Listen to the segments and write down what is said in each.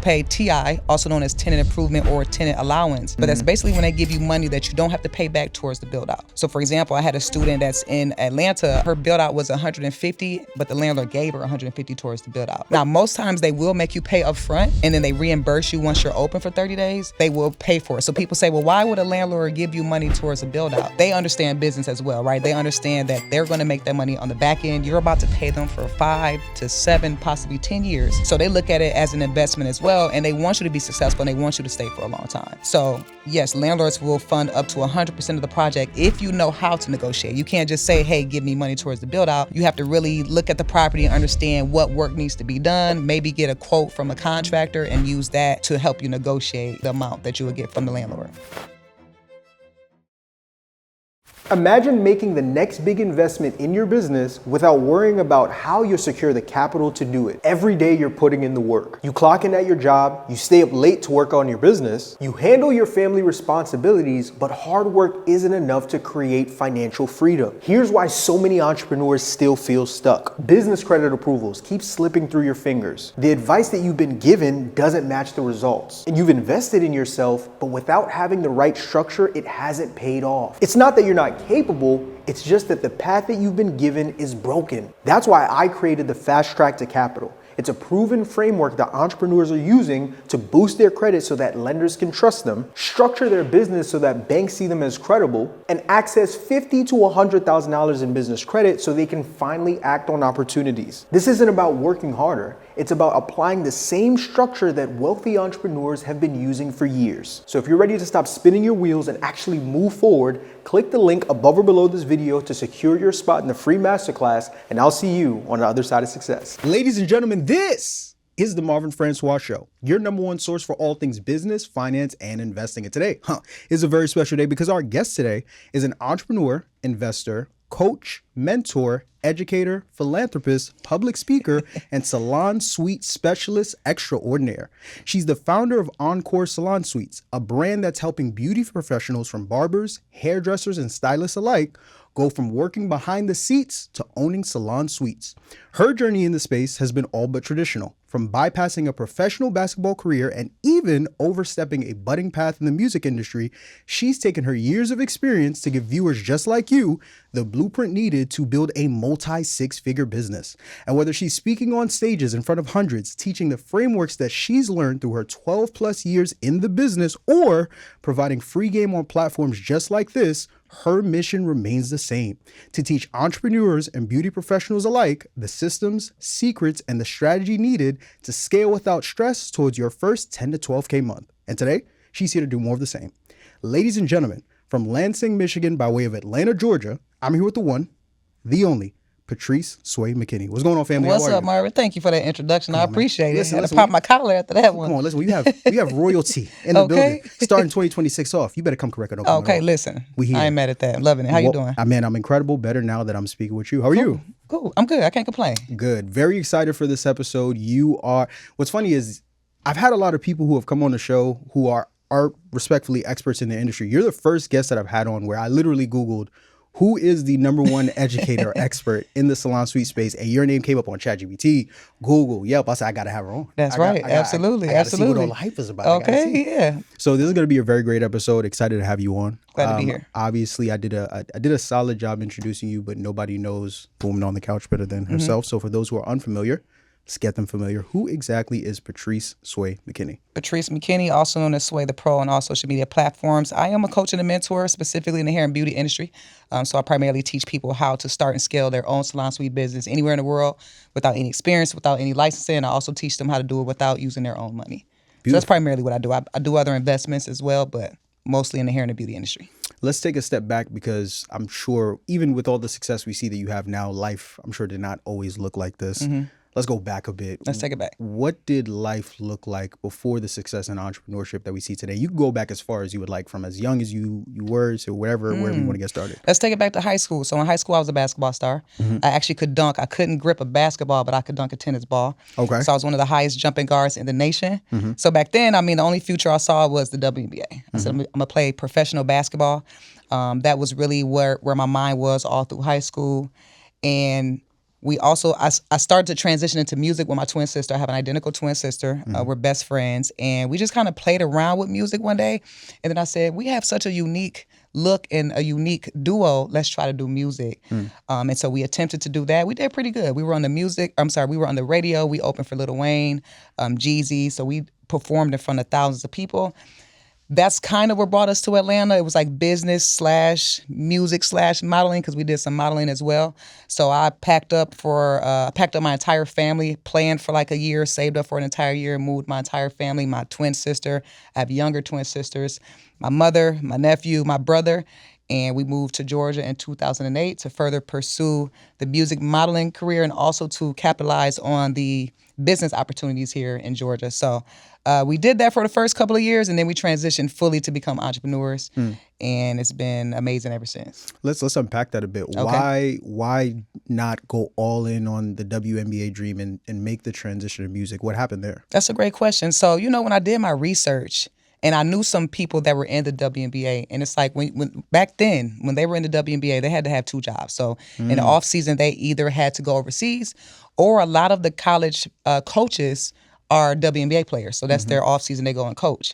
pay TI, also known as tenant improvement or tenant allowance. But that's basically when they give you money that you don't have to pay back towards the build out. So for example, I had a student that's in Atlanta. Her build out was 150, but the landlord gave her 150 towards the build out. Now, most times they will make you pay up front and then they reimburse you once you're open for 30 days. They will pay for it. So people say, well, why would a landlord give you money towards a build out? They understand business as well, right? They understand that they're going to make that money on the back end. You're about to pay them for 5 to 7, possibly 10 years. So they look at it as an investment as well, and they want you to be successful and they want you to stay for a long time. So yes, landlords will fund up to 100% of the project if you know how to negotiate. You can't just say, hey, give me money towards the build out. You have to really look at the property and understand what work needs to be done, maybe get a quote from a contractor and use that to help you negotiate the amount that you would get from the landlord. Imagine making the next big investment in your business without worrying about how you'll secure the capital to do it. Every day you're putting in the work. You clock in at your job, you stay up late to work on your business, you handle your family responsibilities, but hard work isn't enough to create financial freedom. Here's why so many entrepreneurs still feel stuck. Business credit approvals keep slipping through your fingers. The advice that you've been given doesn't match the results. And you've invested in yourself, but without having the right structure, it hasn't paid off. It's not that you're not capable, it's just that the path that you've been given is broken. That's why I created the Fast Track to Capital. It's a proven framework that entrepreneurs are using to boost their credit so that lenders can trust them, structure their business so that banks see them as credible, and access $50,000 to $100,000 in business credit so they can finally act on opportunities. This isn't about working harder. It's about applying the same structure that wealthy entrepreneurs have been using for years. So if you're ready to stop spinning your wheels and actually move forward, click the link above or below this video to secure your spot in the free masterclass, and I'll see you on the other side of success. Ladies and gentlemen, this is the Marvin Francois Show, your #1 source for all things business, finance, and investing. And today is a very special day because our guest today is an entrepreneur, investor, coach, mentor, educator, philanthropist, public speaker, and salon suite specialist extraordinaire. She's the founder of Encore Salon Suites, a brand that's helping beauty professionals from barbers, hairdressers, and stylists alike go from working behind the seats to owning salon suites. Her journey in the space has been all but traditional, from bypassing a professional basketball career and even overstepping a budding path in the music industry. She's taken her years of experience to give viewers just like you the blueprint needed to build a multi-six-figure business. And whether she's speaking on stages in front of hundreds, teaching the frameworks that she's learned through her 12 plus years in the business, or providing free game on platforms just like this, her mission remains the same: to teach entrepreneurs and beauty professionals alike the systems, secrets, and the strategy needed to scale without stress towards your first 10 to 12K month. And today, she's here to do more of the same. Ladies and gentlemen, from Lansing, Michigan, by way of Atlanta, Georgia, I'm here with the one, the only, Patrice Sway McKinney. What's going on, family? What's up, Marvin? Thank you for that introduction. I appreciate it. I had to pop my collar after that one. Come on, listen, we have royalty in the building. Starting 2026 off. You better come correct it. Okay, listen. I ain't mad at that. I'm loving it. How you doing? Man, I'm incredible. Better now that I'm speaking with you. How are you? Cool. I'm good. I can't complain. Good. Very excited for this episode. What's funny is I've had a lot of people who have come on the show who are respectfully experts in the industry. You're the first guest that I've had on where I literally Googled who is the #1 educator or expert in the salon suite space, and your name came up on ChatGPT, Google, Yelp. I said, I got to have her on. That's right. Absolutely. I got to see what all the hype is about. Okay, yeah. So this is going to be a very great episode. Excited to have you on. Glad to be here. Obviously, I did a solid job introducing you, but nobody knows Woman on the Couch better than herself. So for those who are unfamiliar, let's get them familiar. Who exactly is Patrice Sway McKinney? Patrice McKinney, also known as Sway the Pro on all social media platforms. I am a coach and a mentor, specifically in the hair and beauty industry. So I primarily teach people how to start and scale their own salon suite business anywhere in the world without any experience, without any licensing. I also teach them how to do it without using their own money. Beautiful. So that's primarily what I do. I do other investments as well, but mostly in the hair and the beauty industry. Let's take a step back because I'm sure even with all the success we see that you have now, life, I'm sure, did not always look like this. Let's go back a bit. Let's take it back. What did life look like before the success and entrepreneurship that we see today? You can go back as far as you would like, from as young as you were to wherever you want to get started. Let's take it back to high school. So in high school, I was a basketball star. I actually could dunk. I couldn't grip a basketball, but I could dunk a tennis ball. Okay. So I was one of the highest jumping guards in the nation. So back then, I mean, the only future I saw was the WNBA. I said, I'm going to play professional basketball. That was really where my mind was all through high school. And I started to transition into music with my twin sister. I have an identical twin sister. We're best friends. And we just kind of played around with music one day. And then I said, we have such a unique look and a unique duo. Let's try to do music. And so we attempted to do that. We did pretty good. We were on the radio. We opened for Lil Wayne, Jeezy. So we performed in front of thousands of people. That's kind of what brought us to Atlanta. It was like business / music / modeling, because we did some modeling as well. So I packed up my entire family, planned for like a year, saved up for an entire year, moved my entire family, my twin sister. I have younger twin sisters, my mother, my nephew, my brother. And we moved to Georgia in 2008 to further pursue the music modeling career and also to capitalize on the business opportunities here in Georgia. So we did that for the first couple of years, and then we transitioned fully to become entrepreneurs. And it's been amazing ever since. Let's unpack that a bit. Okay. Why not go all in on the WNBA dream and make the transition to music? What happened there? That's a great question. So, when I did my research, and I knew some people that were in the WNBA, and it's like when back then, when they were in the WNBA, they had to have 2 jobs. So in the off season, they either had to go overseas, or a lot of the college coaches are WNBA players. So that's their off season, they go and coach.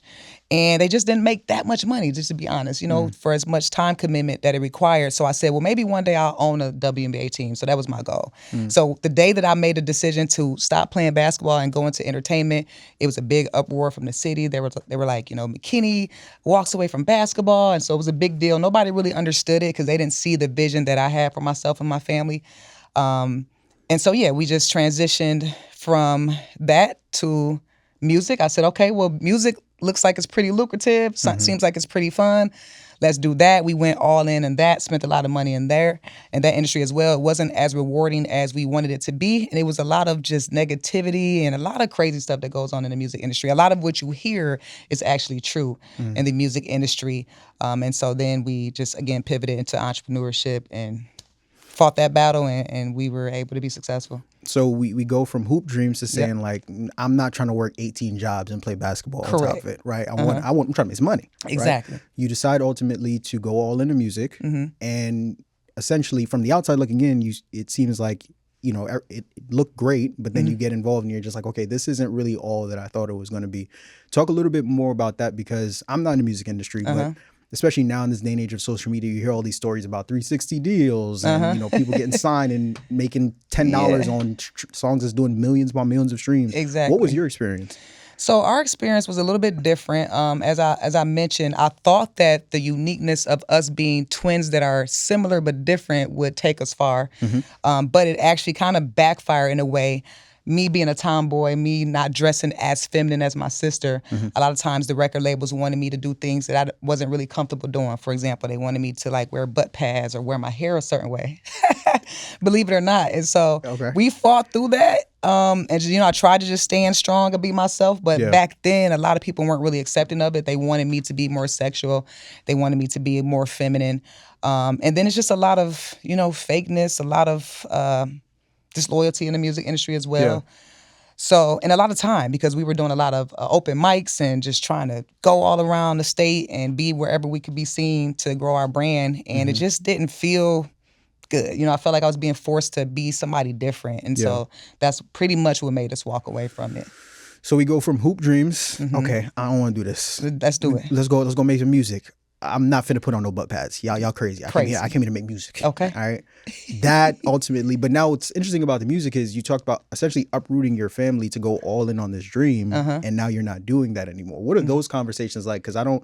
And they just didn't make that much money, just to be honest, for as much time commitment that it required. So I said, well, maybe one day I'll own a WNBA team. So that was my goal. So the day that I made a decision to stop playing basketball and go into entertainment, it was a big uproar from the city. They were like, McKenna walks away from basketball. And so it was a big deal. Nobody really understood it because they didn't see the vision that I had for myself and my family. And so, we just transitioned from that to music. I said, okay, well, music looks like it's pretty lucrative. Seems like it's pretty fun. Let's do that. We went all in that, spent a lot of money in that industry as well. It wasn't as rewarding as we wanted it to be. And it was a lot of just negativity and a lot of crazy stuff that goes on in the music industry. A lot of what you hear is actually true in the music industry. And so then we just, again, pivoted into entrepreneurship and fought that battle, and we were able to be successful. So we go from hoop dreams to saying like, I'm not trying to work 18 jobs and play basketball on top of it, right? I'm trying to make some money. Exactly. Right? You decide ultimately to go all into music, and essentially from the outside looking in, it seems like it looked great, but then you get involved and you're just like, okay, this isn't really all that I thought it was going to be. Talk a little bit more about that, because I'm not in the music industry, but especially now in this day and age of social media, you hear all these stories about 360 deals and people getting signed and making $10 on songs that's doing millions upon millions of streams. Exactly. What was your experience? So our experience was a little bit different. As I mentioned, I thought that the uniqueness of us being twins that are similar but different would take us far, but it actually kind of backfired in a way. Me being a tomboy, me not dressing as feminine as my sister, a lot of times the record labels wanted me to do things that I wasn't really comfortable doing. For example, they wanted me to like wear butt pads or wear my hair a certain way, believe it or not. And so we fought through that. And I tried to just stand strong and be myself. But back then, a lot of people weren't really accepting of it. They wanted me to be more sexual. They wanted me to be more feminine. And then it's just a lot of, fakeness, a lot of disloyalty in the music industry as well. So, and a lot of time, because we were doing a lot of open mics and just trying to go all around the state and be wherever we could be seen to grow our brand. And it just didn't feel good. I felt like I was being forced to be somebody different. And so that's pretty much what made us walk away from it. So we go from hoop dreams. Okay, I don't want to do this. Let's do it. Let's go make some music. I'm not finna put on no butt pads. Y'all crazy. I came here to make music. Okay. All right. That ultimately, but now what's interesting about the music is you talked about essentially uprooting your family to go all in on this dream, and now you're not doing that anymore. What are those conversations like? Because I'm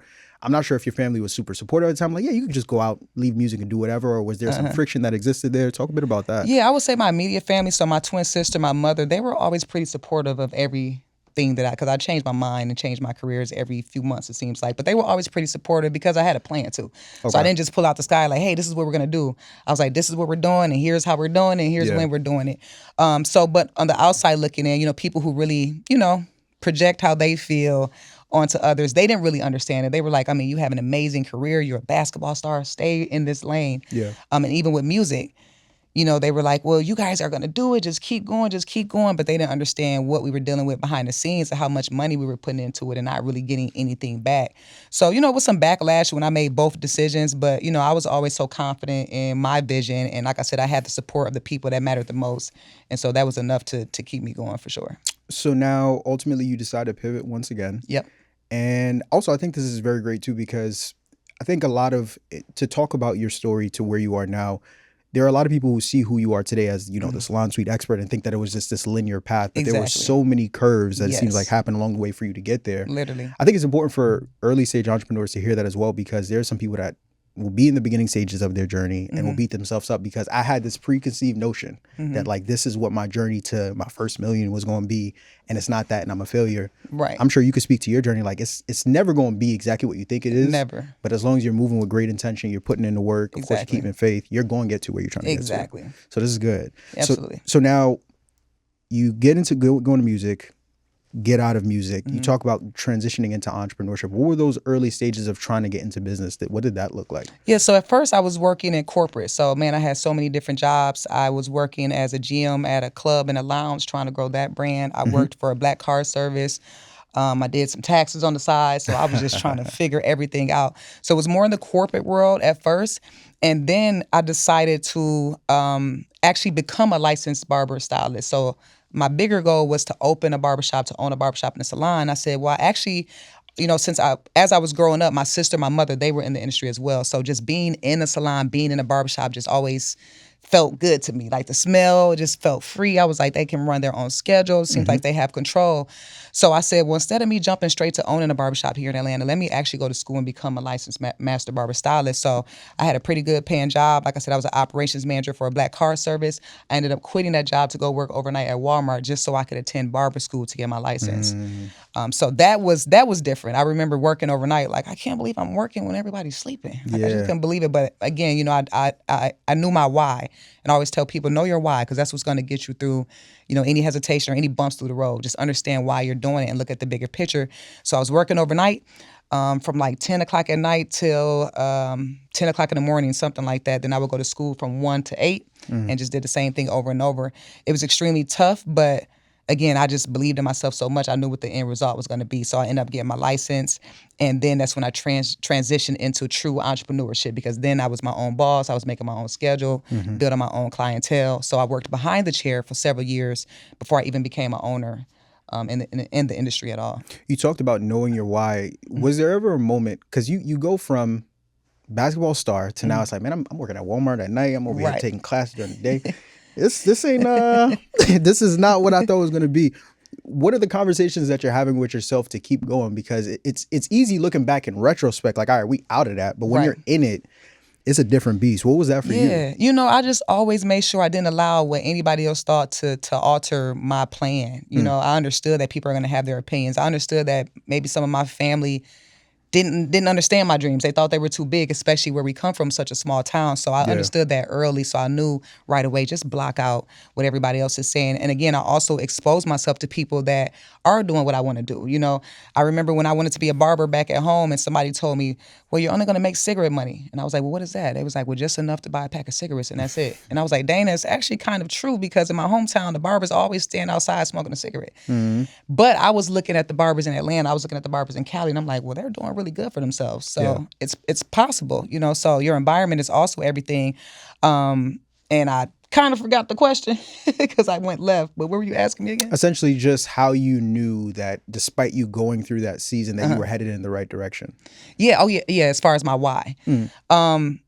not sure if your family was super supportive at the time. Like, you could just go out, leave music and do whatever, or was there some friction that existed there? Talk a bit about that. Yeah, I would say my immediate family, so my twin sister, my mother, they were always pretty supportive of everything because I changed my mind and changed my careers every few months, it seems like. But they were always pretty supportive because I had a plan too. Okay. So I didn't just pull out the sky like, hey, this is what we're going to do. I was like, this is what we're doing, and here's how we're doing it, and here's when we're doing it. But on the outside looking in, people who really, project how they feel onto others, they didn't really understand it. They were like, you have an amazing career. You're a basketball star. Stay in this lane. Yeah. And even with music, they were like, well, you guys are going to do it. Just keep going, just keep going. But they didn't understand what we were dealing with behind the scenes and how much money we were putting into it and not really getting anything back. So, it was some backlash when I made both decisions. But, I was always so confident in my vision. And like I said, I had the support of the people that mattered the most. And so that was enough to keep me going for sure. So now, ultimately, you decide to pivot once again. Yep. And also, I think this is very great, too, because I think to talk about your story to where you are now, there are a lot of people who see who you are today as, the salon suite expert and think that it was just this linear path. But there were so many curves that it seems like happened along the way for you to get there. Literally. I think it's important for early stage entrepreneurs to hear that as well, because there are some people that will be in the beginning stages of their journey and will beat themselves up because I had this preconceived notion that like, this is what my journey to my first million was going to be. And it's not that, and I'm a failure. Right. I'm sure you could speak to your journey. Like it's never going to be exactly what you think it is. Never. But as long as you're moving with great intention, you're putting in the work, of course, you're keeping faith, you're going to get to where you're trying to get to. Exactly. So this is good. Absolutely. So now you get into going to music, get out of music. You talk about transitioning into entrepreneurship. What were those early stages of trying to get into business? What did that look like? Yeah, so at first I was working in corporate. So, man, I had so many different jobs. I was working as a GM at a club and a lounge trying to grow that brand. I worked for a black car service. I did some taxes on the side. So I was just trying to figure everything out. So it was more in the corporate world at first. And then I decided to actually become a licensed barber stylist. So my bigger goal was to open a barbershop, to own a barbershop and a salon. I said, well, actually, as I was growing up, my sister, my mother, they were in the industry as well. So just being in a salon, being in a barbershop just always felt good to me. Like the smell, it just felt free. I was like, they can run their own schedule. It seems like they have control. So I said, well, instead of me jumping straight to owning a barbershop here in Atlanta, let me actually go to school and become a licensed master barber stylist. So I had a pretty good paying job. Like I said, I was an operations manager for a black car service. I ended up quitting that job to go work overnight at Walmart just so I could attend barber school to get my license. So that was different. I remember working overnight. Like, I can't believe I'm working when everybody's sleeping. Like, I just couldn't believe it. But again, I knew my why. And I always tell people, know your why, because that's what's going to get you through, any hesitation or any bumps through the road. Just understand why you're doing it and look at the bigger picture. So I was working overnight from like 10 o'clock at night till 10 o'clock in the morning, something like that. Then I would go to school from 1 to 8 and just did the same thing over and over. It was extremely tough, but again, I just believed in myself so much. I knew what the end result was going to be. So I ended up getting my license. And then that's when I transitioned into true entrepreneurship, because then I was my own boss. I was making my own schedule, building my own clientele. So I worked behind the chair for several years before I even became an owner in the industry at all. You talked about knowing your why. Was there ever a moment, because you go from basketball star to now it's like, man, I'm working at Walmart at night. I'm over here taking classes during the day. This ain't this is not what I thought it was going to be. What are the conversations that you're having with yourself to keep going? Because it's easy looking back in retrospect, like, all right, we out of that. But when you're in it, it's a different beast. What was that for you? Yeah, I just always made sure I didn't allow what anybody else thought to alter my plan. I understood that people are going to have their opinions. I understood that maybe some of my family didn't understand my dreams. They thought they were too big, especially where we come from, such a small town. So I understood that early. So I knew right away, just block out what everybody else is saying. And again, I also exposed myself to people that are doing what I want to do. I remember when I wanted to be a barber back at home and somebody told me, well, you're only going to make cigarette money. And I was like, well, what is that? They was like, well, just enough to buy a pack of cigarettes and that's it. And I was like, Dana, it's actually kind of true, because in my hometown, the barbers always stand outside smoking a cigarette. But I was looking at the barbers in Atlanta. I was looking at the barbers in Cali, and I'm like, well, they're doing really good for themselves. So it's possible, so your environment is also everything. And I kind of forgot the question because I went left. But what were you asking me again? Essentially just how you knew that despite you going through that season that you were headed in the right direction. Yeah. Oh, yeah. As far as my why.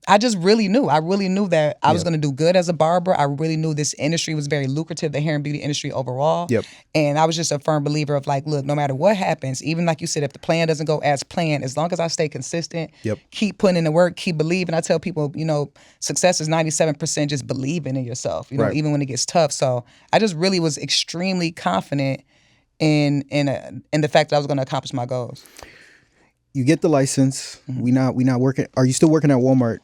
I just really knew. I really knew that I was going to do good as a barber. I really knew this industry was very lucrative, the hair and beauty industry overall. And I was just a firm believer of like, look, no matter what happens, even like you said, if the plan doesn't go as planned, as long as I stay consistent, keep putting in the work, keep believing. I tell people, success is 97% just believing in yourself, even when it gets tough. So I just really was extremely confident in the fact that I was going to accomplish my goals. You get the license. We not working. Are you still working at Walmart?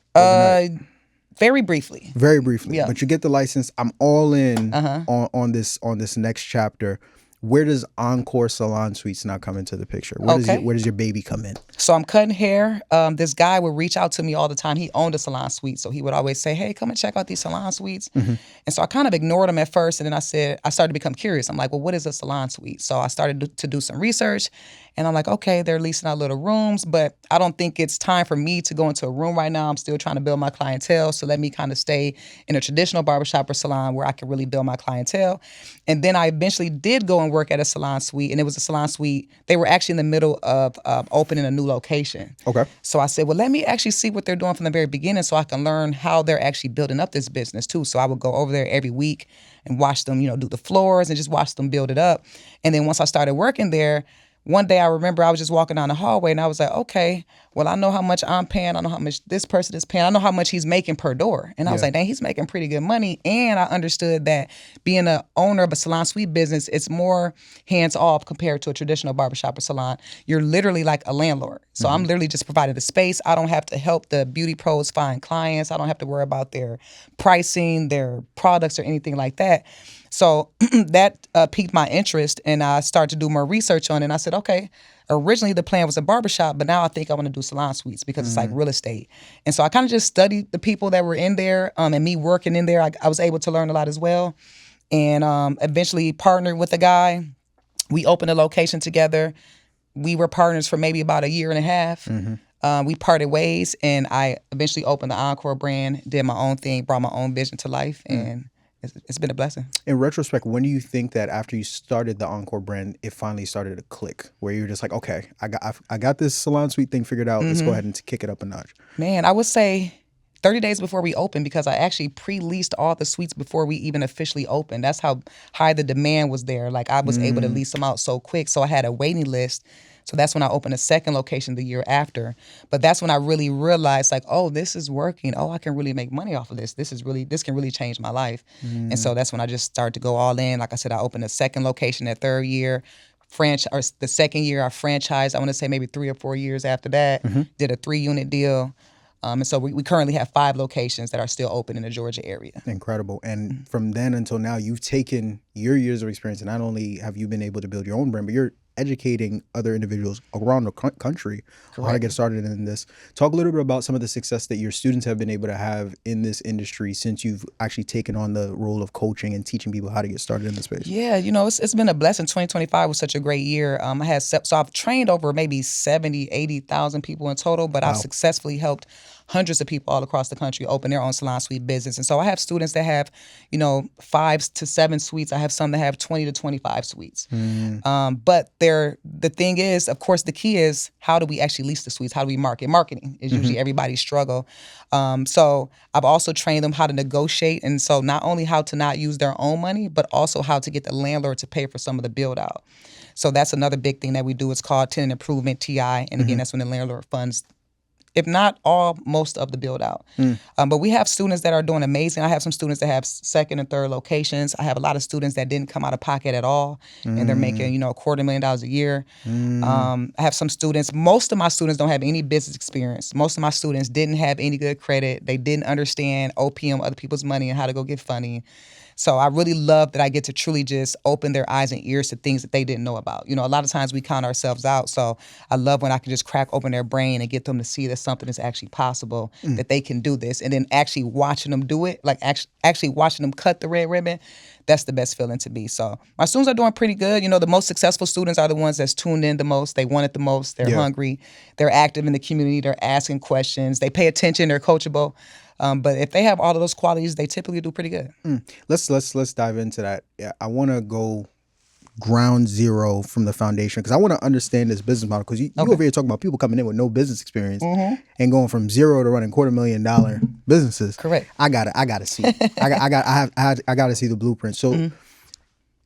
Very briefly. Very briefly. Yeah. But you get the license. I'm all in on this next chapter. Where does Encore Salon Suites now come into the picture? Where does your baby come in? So I'm cutting hair. This guy would reach out to me all the time. He owned a salon suite. So he would always say, hey, come and check out these salon suites. And so I kind of ignored him at first. And then I started to become curious. I'm like, well, what is a salon suite? So I started to do some research. And I'm like, okay, they're leasing out little rooms, but I don't think it's time for me to go into a room right now. I'm still trying to build my clientele. So let me kind of stay in a traditional barbershop or salon where I can really build my clientele. And then I eventually did go and work at a salon suite. And it was a salon suite. They were actually in the middle of opening a new location. Okay. So I said, well, let me actually see what they're doing from the very beginning so I can learn how they're actually building up this business too. So I would go over there every week and watch them, do the floors and just watch them build it up. And then once I started working there, one day I remember I was just walking down the hallway and I was like, okay, well, I know how much I'm paying. I know how much this person is paying. I know how much he's making per door. And I was like, dang, he's making pretty good money. And I understood that being an owner of a salon suite business, it's more hands-off compared to a traditional barbershop or salon. You're literally like a landlord. So I'm literally just providing the space. I don't have to help the beauty pros find clients. I don't have to worry about their pricing, their products, or anything like that. So that piqued my interest, and I started to do more research on it. And I said, okay, originally the plan was a barbershop, but now I think I want to do salon suites because it's like real estate. And so I kind of just studied the people that were in there, and me working in there, I was able to learn a lot as well. And eventually partnered with a guy. We opened a location together. We were partners for maybe about a year and a half. We parted ways, and I eventually opened the Encore brand, did my own thing, brought my own vision to life, and it's been a blessing. In retrospect, when do you think that after you started the Encore brand, it finally started to click, where you're just like, okay, I got this salon suite thing figured out. Let's go ahead and kick it up a notch. Man, I would say 30 days before we opened, because I actually pre-leased all the suites before we even officially opened. That's how high the demand was there. Like I was able to lease them out so quick. So I had a waiting list. So that's when I opened a second location the year after. But that's when I really realized, like, oh, this is working. Oh, I can really make money off of this. This can really change my life. And so that's when I just started to go all in. Like I said, I opened a second location that third year. The second year I franchised, I want to say maybe 3 or 4 years after that, did a 3-unit deal. And so we currently have 5 locations that are still open in the Georgia area. Incredible. And from then until now, you've taken your years of experience, and not only have you been able to build your own brand, but you're educating other individuals around the country on how to get started in this. Talk a little bit about some of the success that your students have been able to have in this industry since you've actually taken on the role of coaching and teaching people how to get started in the space. Yeah, it's been a blessing. 2025 was such a great year. I've trained over maybe 70, 80,000 people in total, but I've successfully helped hundreds of people all across the country open their own salon suite business. And so I have students that have, 5 to 7 suites. I have some that have 20 to 25 suites. But the thing is, of course, the key is, how do we actually lease the suites? How do we market? Marketing is usually everybody's struggle. So I've also trained them how to negotiate. And so not only how to not use their own money, but also how to get the landlord to pay for some of the build out. So that's another big thing that we do. It's called tenant improvement, TI. And again, that's when the landlord funds, if not all, most of the build out. But we have students that are doing amazing. I have some students that have second and third locations. I have a lot of students that didn't come out of pocket at all, and they're making, $250,000 a year. I have some students, most of my students don't have any business experience. Most of my students didn't have any good credit. They didn't understand OPM, other people's money, and how to go get funny. So I really love that I get to truly just open their eyes and ears to things that they didn't know about. A lot of times we count ourselves out. So I love when I can just crack open their brain and get them to see that something is actually possible, that they can do this. And then actually watching them do it, like actually watching them cut the red ribbon, that's the best feeling to be. So my students are doing pretty good. The most successful students are the ones that's tuned in the most. They want it the most. They're hungry. They're active in the community. They're asking questions. They pay attention. They're coachable. But if they have all of those qualities, they typically do pretty good. Let's dive into that. Yeah, I want to go ground zero from the foundation, because I want to understand this business model. Because you over here talking about people coming in with no business experience and going from zero to running $250,000 businesses. Correct. I gotta see. I gotta see the blueprint. So.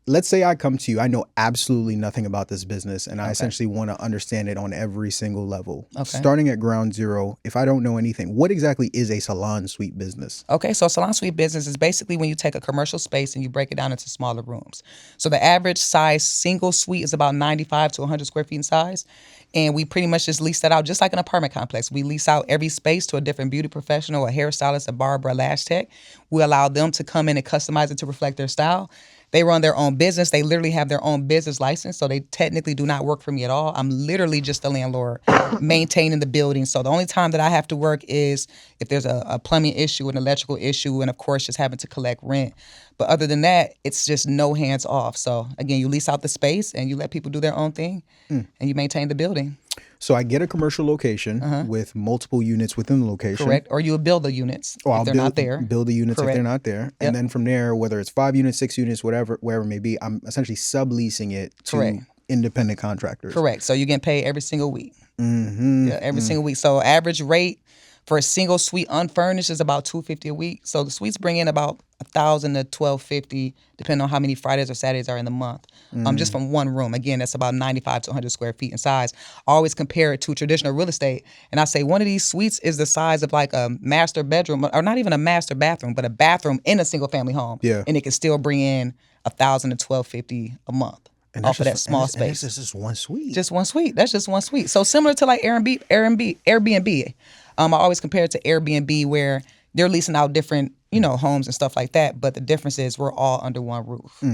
Let's say I come to you. I know absolutely nothing about this business, and I essentially want to understand it on every single level. Starting at ground zero, if I don't know anything, what exactly is a salon suite business? Okay, so a salon suite business is basically when you take a commercial space and you break it down into smaller rooms. So the average size single suite is about 95 to 100 square feet in size. And we pretty much just lease that out, just like an apartment complex. We lease out every space to a different beauty professional, a hairstylist, a barber, a lash tech. We allow them to come in and customize it to reflect their style. They run their own business. They literally have their own business license, so they technically do not work for me at all. I'm literally just a landlord maintaining the building. So the only time that I have to work is if there's a plumbing issue, an electrical issue, and of course just having to collect rent. But other than that, it's just no hands off. So again, you lease out the space and you let people do their own thing and you maintain the building. So I get a commercial location with multiple units within the location. Correct. Or you'll build the units if they're not there. Build the units if Correct. they're not there. Yep. And then from there, whether it's 5 units, 6 units, wherever it may be, I'm essentially subleasing it to Correct. independent contractors. Correct. So you get paid every single week. Mm-hmm. Yeah, every single week. So average rate for a single suite unfurnished is about $250 a week. So the suites bring in about $1,000 to $1,250, depending on how many Fridays or Saturdays are in the month. Just from one room. Again, that's about 95 to 100 square feet in size. I always compare it to traditional real estate, and I say one of these suites is the size of like a master bedroom, or not even a master bathroom, but a bathroom in a single family home. Yeah. And it can still bring in $1,000 to $1,250 a month. And off of that small space. That's just one suite. Just one suite. That's just one suite. So similar to like Airbnb. I always compare it to Airbnb where they're leasing out different, homes and stuff like that. But the difference is we're all under one roof. You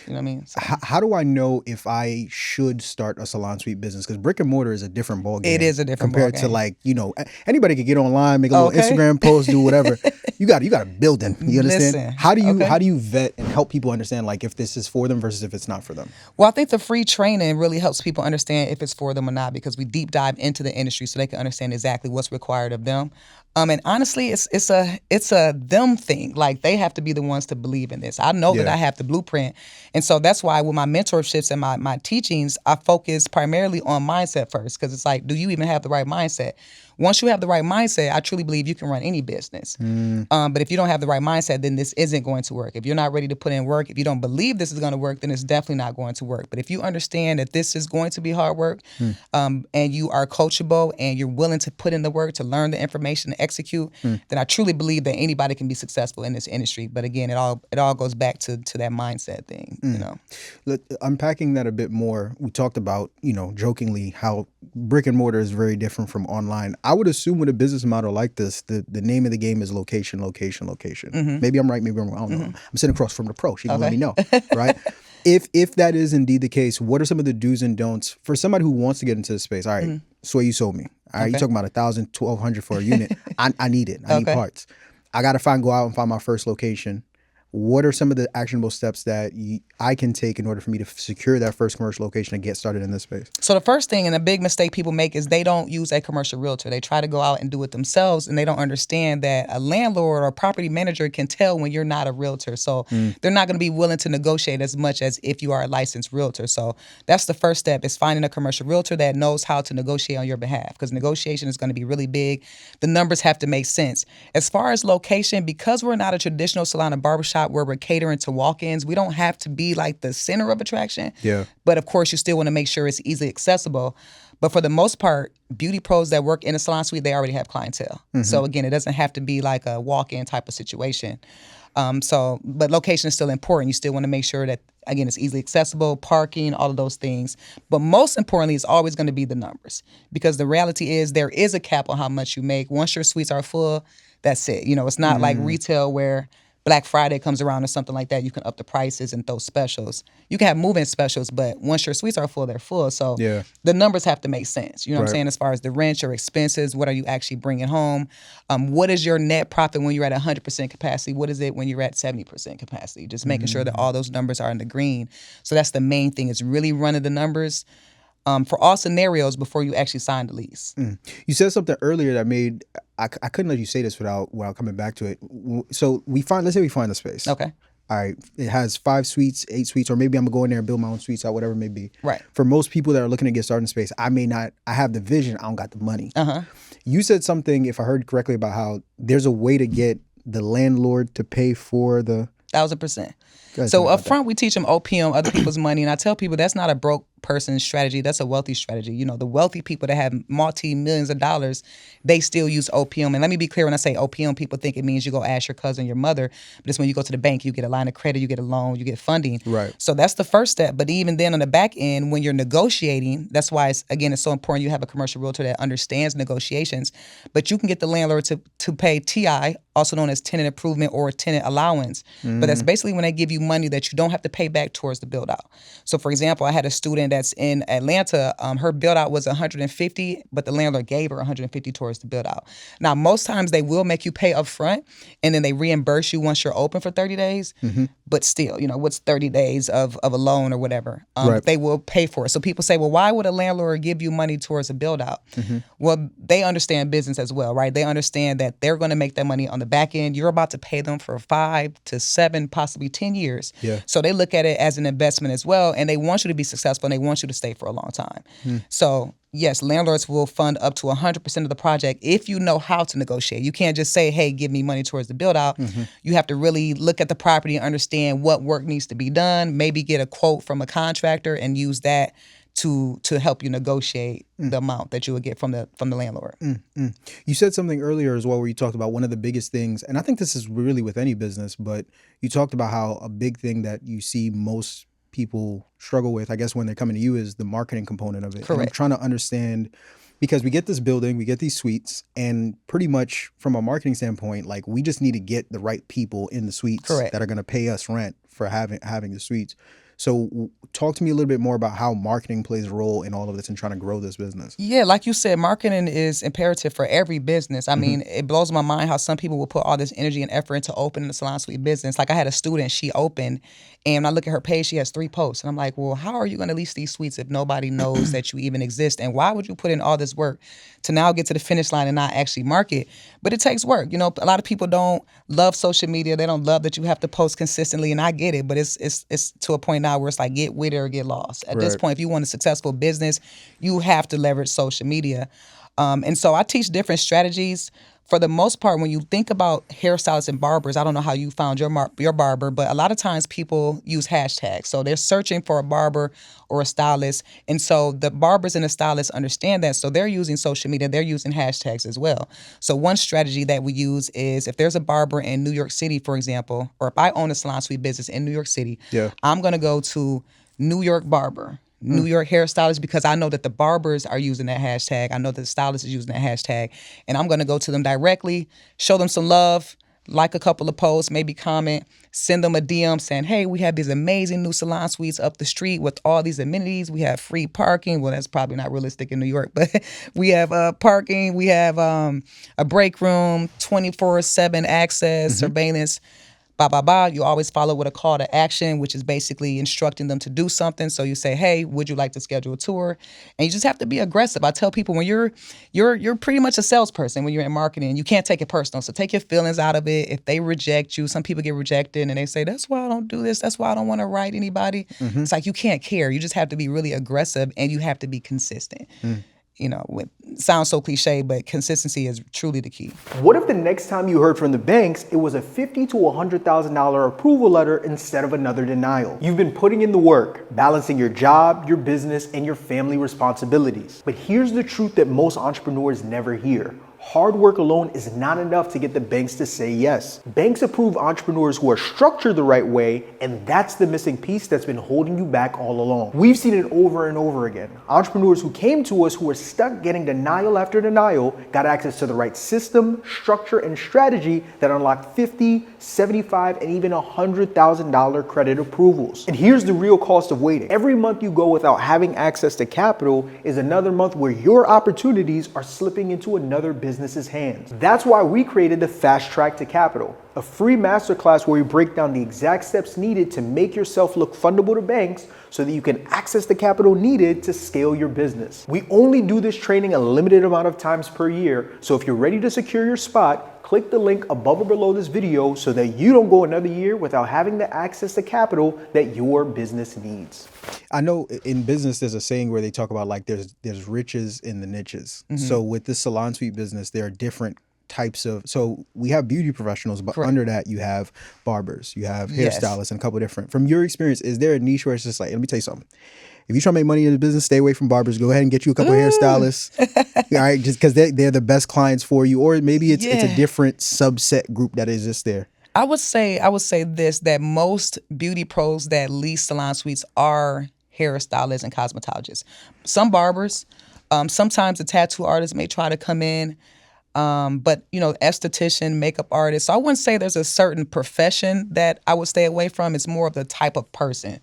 know what I mean? So, How do I know if I should start a salon suite business? Because brick and mortar is a different ballgame. It is a different compared ballgame. to like, anybody could get online, make a little Instagram post, do whatever. You got a building. You understand? Listen, how do you vet and help people understand like if this is for them versus if it's not for them? Well, I think the free training really helps people understand if it's for them or not, because we deep dive into the industry so they can understand exactly what's required of them. And honestly, it's a them thing. Like they have to be the ones to believe in this. I know that I have the blueprint. And so that's why with my mentorships and my teachings, I focus primarily on mindset first, because it's like, do you even have the right mindset? Once you have the right mindset, I truly believe you can run any business. But if you don't have the right mindset, then this isn't going to work. If you're not ready to put in work, if you don't believe this is going to work, then it's definitely not going to work. But if you understand that this is going to be hard work, and you are coachable and you're willing to put in the work to learn the information and execute, then I truly believe that anybody can be successful in this industry. But again, it all goes back to that mindset thing. Unpacking that a bit more, we talked about, jokingly how brick and mortar is very different from online. I would assume with a business model like this, the name of the game is location. Maybe I'm right, maybe I'm wrong. I don't know. I'm sitting across from the pro. She can let me know, right? If that is indeed the case, what are some of the do's and don'ts for somebody who wants to get into the space? All right, Sway, you sold me. All right, you're talking about $1,000, $1,200 for a unit. I need it. I need parts. I got to go out and find my first location. What are some of the actionable steps that I can take in order for me to secure that first commercial location and get started in this space? So the first thing and a big mistake people make is they don't use a commercial realtor. They try to go out and do it themselves, and they don't understand that a landlord or property manager can tell when you're not a realtor. So they're not going to be willing to negotiate as much as if you are a licensed realtor. So that's the first step, is finding a commercial realtor that knows how to negotiate on your behalf, because negotiation is going to be really big. The numbers have to make sense. As far as location, because we're not a traditional salon and barbershop where we're catering to walk-ins, we don't have to be like the center of attraction. Yeah. But of course, you still want to make sure it's easily accessible. But for the most part, beauty pros that work in a salon suite, they already have clientele. So again, it doesn't have to be like a walk-in type of situation. But location is still important. You still want to make sure that, again, it's easily accessible, parking, all of those things. But most importantly, it's always going to be the numbers, because the reality is there is a cap on how much you make. Once your suites are full, that's it. It's not like retail where Black Friday comes around or something like that, you can up the prices and throw specials. You can have move-in specials, but once your suites are full, they're full. So the numbers have to make sense. You know what I'm saying? As far as the rent, your expenses, what are you actually bringing home? What is your net profit when you're at 100% capacity? What is it when you're at 70% capacity? Just making sure that all those numbers are in the green. So that's the main thing, is really running the numbers for all scenarios before you actually sign the lease. You said something earlier that made, I couldn't let you say this without coming back to it. So let's say we find the space. Okay. All right, it has 5 suites, 8 suites, or maybe I'm gonna go in there and build my own suites out, whatever it may be. Right. For most people that are looking to get started in space, I have the vision, I don't got the money. You said something, if I heard correctly, about how there's a way to get the landlord to pay for the 1,000%. So up front, we teach them OPM, other people's money, and I tell people that's not a broke person's strategy. That's a wealthy strategy. You know, the wealthy people that have multi-millions of dollars, they still use OPM. And let me be clear, when I say OPM, people think it means you go ask your cousin, your mother. But it's when you go to the bank, you get a line of credit, you get a loan, you get funding. Right. So that's the first step. But even then on the back end, when you're negotiating, that's why it's so important you have a commercial realtor that understands negotiations. But you can get the landlord to pay TI, also known as tenant improvement or tenant allowance. But that's basically when they give you money that you don't have to pay back towards the build out. So for example, I had a student that's in Atlanta. Her build out was 150, but the landlord gave her 150 towards the build out. Now, most times they will make you pay up front and then they reimburse you once you're open for 30 days. But still, you know, what's 30 days of a loan or whatever? Right. They will pay for it. So people say, well, why would a landlord give you money towards a build out? Well, they understand business as well, right? They understand that they're going to make that money on the back end. You're about to pay them for 5 to 7, possibly 10 years. Yeah. So they look at it as an investment as well, and they want you to be successful, and they want you to stay for a long time. So yes, landlords will fund up to 100% of the project if you know how to negotiate. You can't just say, hey, give me money towards the build out. You have to really look at the property and understand what work needs to be done, maybe get a quote from a contractor and use that to help you negotiate the amount that you would get from the landlord. You said something earlier as well where you talked about one of the biggest things, and I think this is really with any business, but you talked about how a big thing that you see most people struggle with, I guess, when they're coming to you is the marketing component of it. Correct. And I'm trying to understand, because we get this building, we get these suites, and pretty much from a marketing standpoint, like we just need to get the right people in the suites Correct. that are going to pay us rent for having the suites. So talk to me a little bit more about how marketing plays a role in all of this and trying to grow this business. Yeah, like you said, marketing is imperative for every business. I mean, it blows my mind how some people will put all this energy and effort into opening a salon suite business. Like I had a student, she opened, and when I look at her page, she has 3 posts. And I'm like, well, how are you going to lease these suites if nobody knows that you even exist? And why would you put in all this work to now get to the finish line and not actually market? But it takes work. You know, a lot of people don't love social media. They don't love that you have to post consistently, and I get it. But it's to a point now where it's like get with it or get lost. At this point, if you want a successful business, you have to leverage social media. And so I teach different strategies. For the most part, when you think about hairstylists and barbers, I don't know how you found your barber, but a lot of times people use hashtags. So they're searching for a barber or a stylist. And so the barbers and the stylists understand that. So they're using social media. They're using hashtags as well. So one strategy that we use is if there's a barber in New York City, for example, or if I own a salon suite business in New York City, I'm going to go to New York barber, New York hairstylist, because I know that the barbers are using that hashtag. I know that the stylist is using that hashtag. And I'm going to go to them directly, show them some love, like a couple of posts, maybe comment, send them a DM saying, hey, we have these amazing new salon suites up the street with all these amenities. We have free parking. Well, that's probably not realistic in New York, but we have parking. We have a break room, 24/7 access, surveillance. You always follow with a call to action, which is basically instructing them to do something. So you say, hey, would you like to schedule a tour? And you just have to be aggressive. I tell people when you're pretty much a salesperson when you're in marketing, you can't take it personal. So take your feelings out of it. If they reject you, some people get rejected and they say, that's why I don't do this. That's why I don't want to write anybody. It's like you can't care. You just have to be really aggressive and you have to be consistent. You know, it sounds so cliche, but consistency is truly the key. What if the next time you heard from the banks, it was a $50,000 to $100,000 approval letter instead of another denial? You've been putting in the work, balancing your job, your business, and your family responsibilities. But here's the truth that most entrepreneurs never hear. Hard work alone is not enough to get the banks to say yes. Banks approve entrepreneurs who are structured the right way, and that's the missing piece that's been holding you back all along. We've seen it over and over again. Entrepreneurs who came to us who were stuck getting denial after denial got access to the right system, structure, and strategy that unlocked $50,000, $75,000, and even $100,000 credit approvals. And here's the real cost of waiting. Every month you go without having access to capital is another month where your opportunities are slipping into another business's hands. That's why we created the Fast Track to Capital, a free masterclass where we break down the exact steps needed to make yourself look fundable to banks so that you can access the capital needed to scale your business. We only do this training a limited amount of times per year, so if you're ready to secure your spot, click the link above or below this video so that you don't go another year without having the access to capital that your business needs. I know in business there's a saying where they talk about like there's riches in the niches. So with this salon suite business, there are different types of, so we have beauty professionals, but Correct. under that you have barbers, you have Yes. hairstylists, and a couple of different. From your experience, is there a niche where it's just like, let me tell you something. If you try to make money in the business, stay away from barbers. Go ahead and get you a couple of hairstylists, all right? Just because they're the best clients for you, or maybe it's a different subset group that exists there. I would say this, that most beauty pros that lease salon suites are hairstylists and cosmetologists. Some barbers, sometimes the tattoo artists may try to come in, but esthetician, makeup artist. So I wouldn't say there's a certain profession that I would stay away from. It's more of the type of person.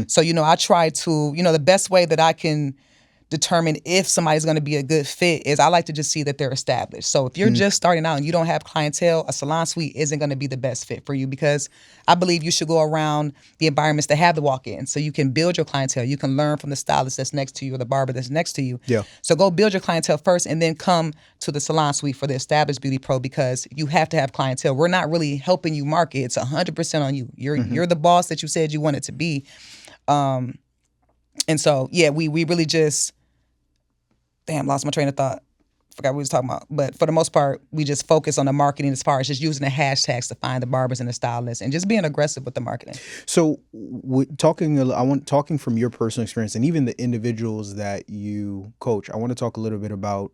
So I try to, the best way that I can determine if somebody's going to be a good fit is I like to just see that they're established. So if you're just starting out and you don't have clientele, a salon suite isn't going to be the best fit for you, because I believe you should go around the environments that have the walk-in so you can build your clientele. You can learn from the stylist that's next to you or the barber that's next to you. Yeah. So go build your clientele first and then come to the salon suite for the established beauty pro, because you have to have clientele. We're not really helping you market. It's 100% on you. You're the boss that you said you wanted to be. And so, we really just, lost my train of thought. Forgot what we was talking about. But for the most part, we just focus on the marketing as far as just using the hashtags to find the barbers and the stylists and just being aggressive with the marketing. So talking from your personal experience and even the individuals that you coach, I want to talk a little bit about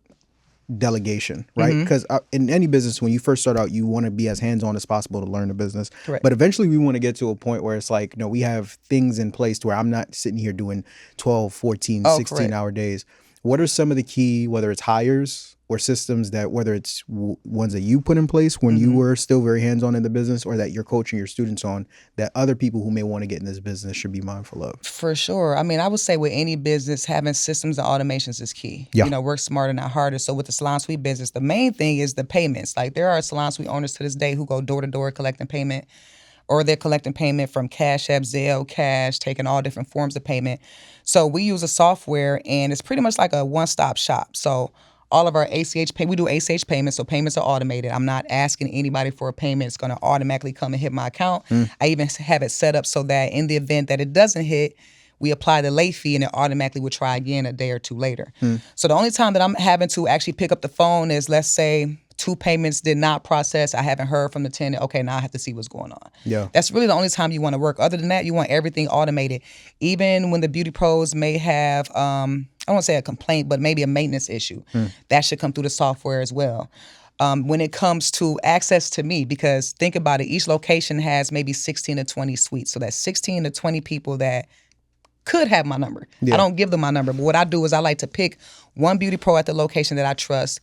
delegation, right? Because in any business, when you first start out, you want to be as hands-on as possible to learn the business. Correct. But eventually we want to get to a point where it's like, no, we have things in place to where I'm not sitting here doing 12, 14, 16-hour days. What are some of the key, whether it's hires or systems that, whether it's ones that you put in place when you were still very hands-on in the business, or that you're coaching your students on, that other people who may want to get in this business should be mindful of? For sure. I mean, I would say with any business, having systems and automations is key. Yeah. Work smarter, not harder. So with the salon suite business, the main thing is the payments. Like, there are salon suite owners to this day who go door to door collecting payment, or they're collecting payment from Cash App, Zelle, Cash, taking all different forms of payment. So we use a software, and it's pretty much like a one-stop shop. So all of our ACH we do ACH payments, so payments are automated. I'm not asking anybody for a payment. It's going to automatically come and hit my account. I even have it set up so that in the event that it doesn't hit, we apply the late fee and it automatically will try again a day or two later. So the only time that I'm having to actually pick up the phone is, let's say, 2 payments did not process. I haven't heard from the tenant. Okay, now I have to see what's going on. Yeah. That's really the only time you want to work. Other than that, you want everything automated. Even when the beauty pros may have, I don't want to say a complaint, but maybe a maintenance issue, that should come through the software as well. When it comes to access to me, because think about it, each location has maybe 16 to 20 suites. So that's 16 to 20 people that could have my number. Yeah. I don't give them my number, but what I do is I like to pick one beauty pro at the location that I trust.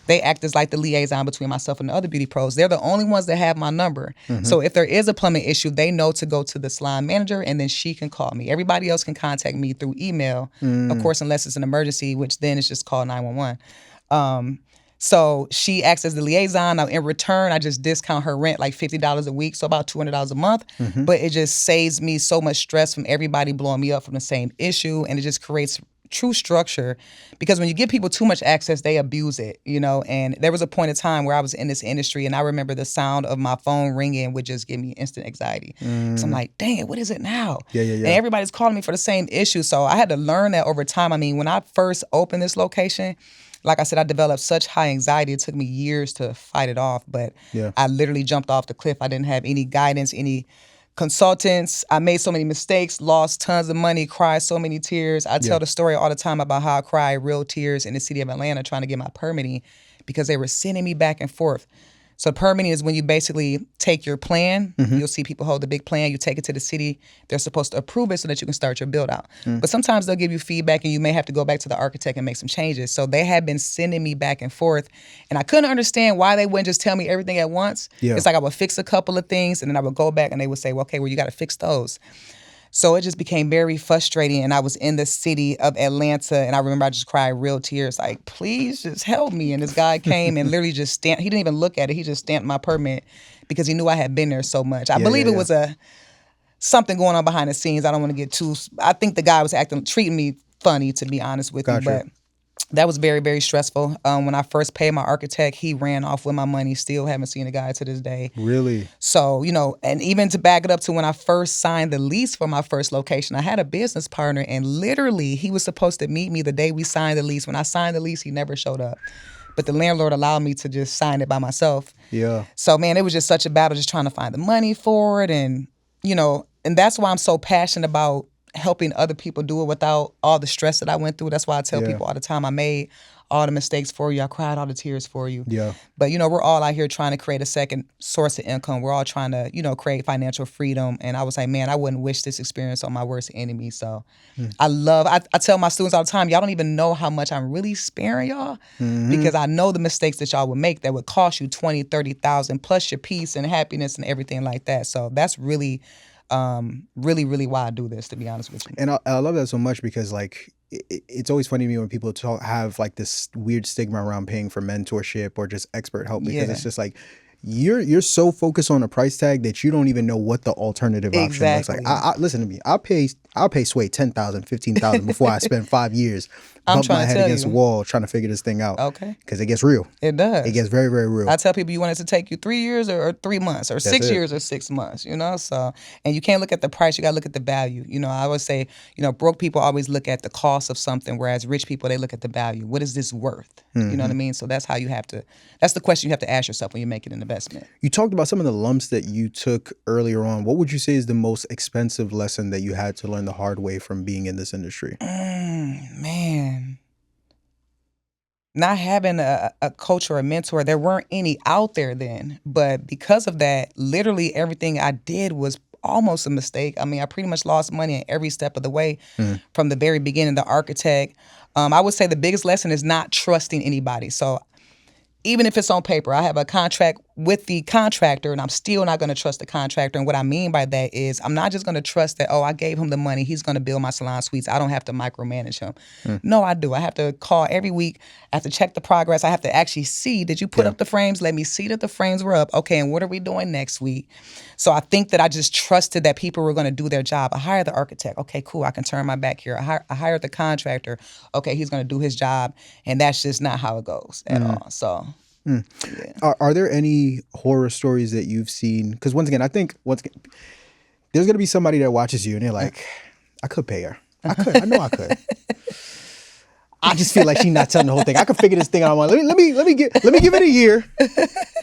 They act as like the liaison between myself and the other beauty pros. They're the only ones that have my number. So if there is a plumbing issue, they know to go to the salon manager, and then she can call me. Everybody else can contact me through email, of course, unless it's an emergency, which then it's just call 911. So she acts as the liaison. Now, in return, I just discount her rent like $50 a week, so about $200 a month. But it just saves me so much stress from everybody blowing me up from the same issue, and it just creates true structure, because when you give people too much access, they abuse it, And there was a point in time where I was in this industry, and I remember the sound of my phone ringing would just give me instant anxiety. So I'm like, dang it, what is it now? Yeah. And everybody's calling me for the same issue. So I had to learn that over time. I mean, when I first opened this location, like I said, I developed such high anxiety. It took me years to fight it off, but I literally jumped off the cliff. I didn't have any guidance, any consultants. I made so many mistakes, lost tons of money, cried so many tears. I tell the story all the time about how I cried real tears in the city of Atlanta trying to get my permitting, because they were sending me back and forth. So permitting is when you basically take your plan. You'll see people hold the big plan. You take it to the city. They're supposed to approve it so that you can start your build out. But sometimes they'll give you feedback, and you may have to go back to the architect and make some changes. So they had been sending me back and forth, and I couldn't understand why they wouldn't just tell me everything at once. It's like I would fix a couple of things, and then I would go back and they would say, well, okay, well, you got to fix those. So it just became very frustrating, and I was in the city of Atlanta, and I remember I just cried real tears, like, please just help me. And this guy came and literally just stamped, he didn't even look at it, he just stamped my permit because he knew I had been there so much. I believe it was something going on behind the scenes. I don't want to get too, I think the guy was treating me funny, to be honest with you, but that was very, very stressful. When I first paid my architect, he ran off with my money. Still haven't seen the guy to this day. Really? So, and even to back it up to when I first signed the lease for my first location, I had a business partner, and literally he was supposed to meet me the day we signed the lease. When I signed the lease, he never showed up. but the landlord allowed me to just sign it by myself. Yeah. So, man, it was just such a battle just trying to find the money for it. And, and that's why I'm so passionate about helping other people do it without all the stress that I went through. That's why I tell people all the time, I made all the mistakes for you. I cried all the tears for you. Yeah. But, we're all out here trying to create a second source of income. We're all trying to, create financial freedom. And I was like, man, I wouldn't wish this experience on my worst enemy. So I tell my students all the time, y'all don't even know how much I'm really sparing y'all because I know the mistakes that y'all would make that would cost you 20, 30,000 plus your peace and happiness and everything like that. So that's really, really why I do this, to be honest with you. And I love that so much because it's always funny to me when people have like this weird stigma around paying for mentorship or just expert help because it's just like you're so focused on a price tag that you don't even know what the alternative option looks like. Listen to me. I'll pay Sway $10,000, $15,000 before I spend 5 years bump my head against the wall trying to figure this thing out. Okay. Because it gets real. It does. It gets very, very real. I tell people you want it to take you 3 years or 3 months or 6 years or 6 months, So, and you can't look at the price, you got to look at the value. I always say, broke people always look at the cost of something, whereas rich people, they look at the value. What is this worth? You know what I mean? So that's that's the question you have to ask yourself when you make an investment. You talked about some of the lumps that you took earlier on. What would you say is the most expensive lesson that you had to learn the hard way from being in this industry? Man. Not having a coach or a mentor, there weren't any out there then. But because of that, literally everything I did was almost a mistake. I mean, I pretty much lost money at every step of the way from the very beginning. The architect, I would say the biggest lesson is not trusting anybody. So even if it's on paper, I have a contract with the contractor and I'm still not going to trust the contractor. And what I mean by that is I'm not just going to trust that, I gave him the money, he's going to build my salon suites. I don't have to micromanage him. No, I do. I have to call every week. I have to check the progress. I have to actually see, did you put up the frames? Let me see that the frames were up. Okay, and what are we doing next week? So I think that I just trusted that people were going to do their job. I hired the architect. Okay, cool. I can turn my back here. I hired the contractor. Okay, he's going to do his job. And that's just not how it goes at all. So... Yeah. Are there any horror stories that you've seen? Because once again, I think there's going to be somebody that watches you and they're like, I could pay her. I know I could. I just feel like she's not telling the whole thing. I could figure this thing out. Let me give it a year.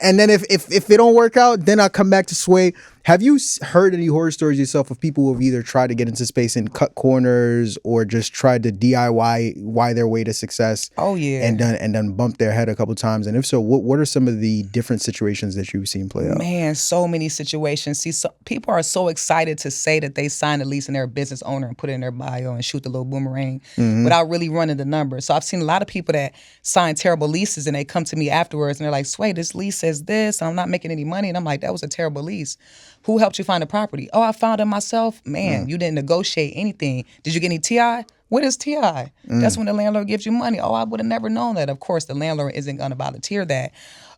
And then if it don't work out, then I'll come back to Sway. Have you heard any horror stories yourself of people who have either tried to get into space and cut corners or just tried to DIY their way to success? Oh yeah. And done bumped their head a couple times. And if so, what are some of the different situations that you've seen play out? Man, so many situations. See, people are so excited to say that they signed a lease and they're a business owner and put it in their bio and shoot the little boomerang without really running the numbers. So I've seen a lot of people that sign terrible leases and they come to me afterwards and they're like, Sway, this lease says this, I'm not making any money. And I'm like, that was a terrible lease. Who helped you find the property? Oh, I found it myself. Man, you didn't negotiate anything. Did you get any TI? What is TI? That's when the landlord gives you money. Oh, I would have never known that. Of course, the landlord isn't going to volunteer that.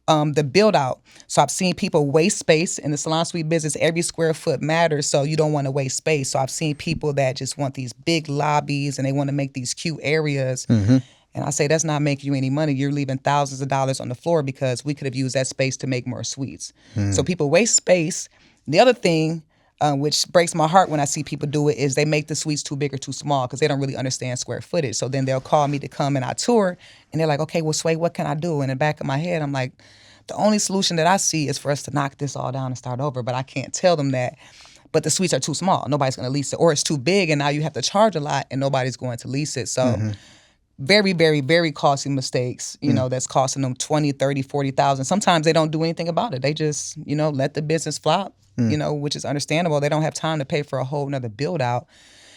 The build out. So I've seen people waste space in the salon suite business. Every square foot matters, so you don't want to waste space. So I've seen people that just want these big lobbies and they want to make these cute areas. And I say, that's not making you any money. You're leaving thousands of dollars on the floor because we could have used that space to make more suites. So people waste space. The other thing, which breaks my heart when I see people do it, is they make the suites too big or too small because they don't really understand square footage. So then they'll call me to come and I tour, and they're like, okay, well, Sway, what can I do? In the back of my head, I'm like, the only solution that I see is for us to knock this all down and start over, but I can't tell them that. But the suites are too small. Nobody's going to lease it. Or it's too big, and now you have to charge a lot, and nobody's going to lease it. So very, very, very costly mistakes, that's costing them 20, 30, 40,000. Sometimes they don't do anything about it. They just, let the business flop. Which is understandable. They don't have time to pay for a whole nother build out.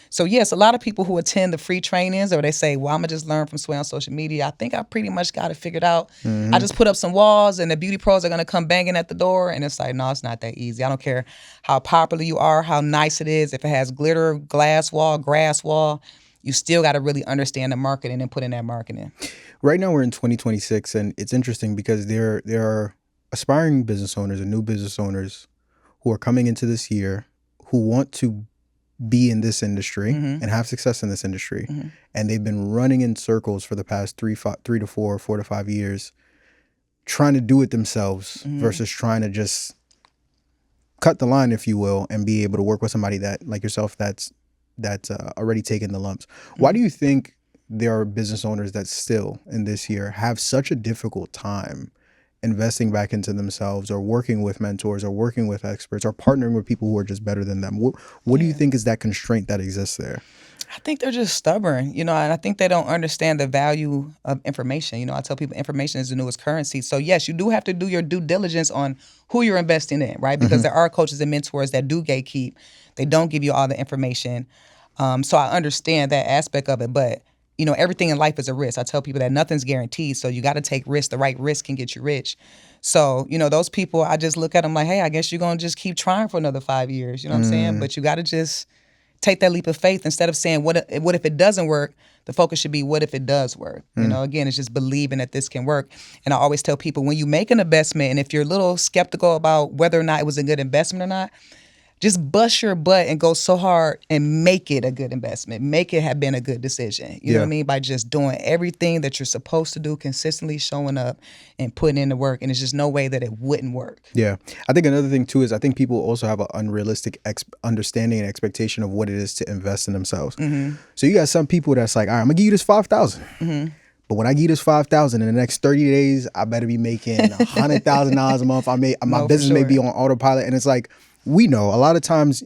So yes, a lot of people who attend the free trainings or they say, well, I'm gonna just learn from Sway on social media. I think I pretty much got it figured out. I just put up some walls and the beauty pros are gonna come banging at the door. And it's like, no, it's not that easy. I don't care how popular you are, how nice it is. If it has glitter, glass wall, grass wall, you still got to really understand the marketing and put in that marketing. Right now we're in 2026 and it's interesting because there are aspiring business owners and new business owners who are coming into this year who want to be in this industry and have success in this industry. And they've been running in circles for the past 3 to 4 to 5 years, trying to do it themselves versus trying to just cut the line, if you will, and be able to work with somebody that like yourself that's already taken the lumps. Why do you think there are business owners that still in this year have such a difficult time investing back into themselves or working with mentors or working with experts or partnering with people who are just better than them. What do you think is that constraint that exists there? I think they're just stubborn, and I think they don't understand the value of information. I tell people information is the newest currency. So yes, you do have to do your due diligence on who you're investing in, right? Because there are coaches and mentors that do gatekeep. They don't give you all the information. So I understand that aspect of it, but everything in life is a risk. I tell people that nothing's guaranteed, so you got to take risks. The right risk can get you rich. So, those people, I just look at them like, hey, I guess you're going to just keep trying for another 5 years. You know what I'm saying? But you got to just take that leap of faith instead of saying, what if it doesn't work? The focus should be, what if it does work? Again, it's just believing that this can work. And I always tell people, when you make an investment, and if you're a little skeptical about whether or not it was a good investment or not, just bust your butt and go so hard and make it a good investment. Make it have been a good decision. You know what I mean? By just doing everything that you're supposed to do, consistently showing up and putting in the work. And there's just no way that it wouldn't work. Yeah. I think another thing too is I think people also have an unrealistic understanding and expectation of what it is to invest in themselves. So you got some people that's like, all right, I'm gonna give you this $5,000. But when I give you this $5,000 in the next 30 days, I better be making $100,000 a month. My business may be on autopilot. And it's like, we know a lot of times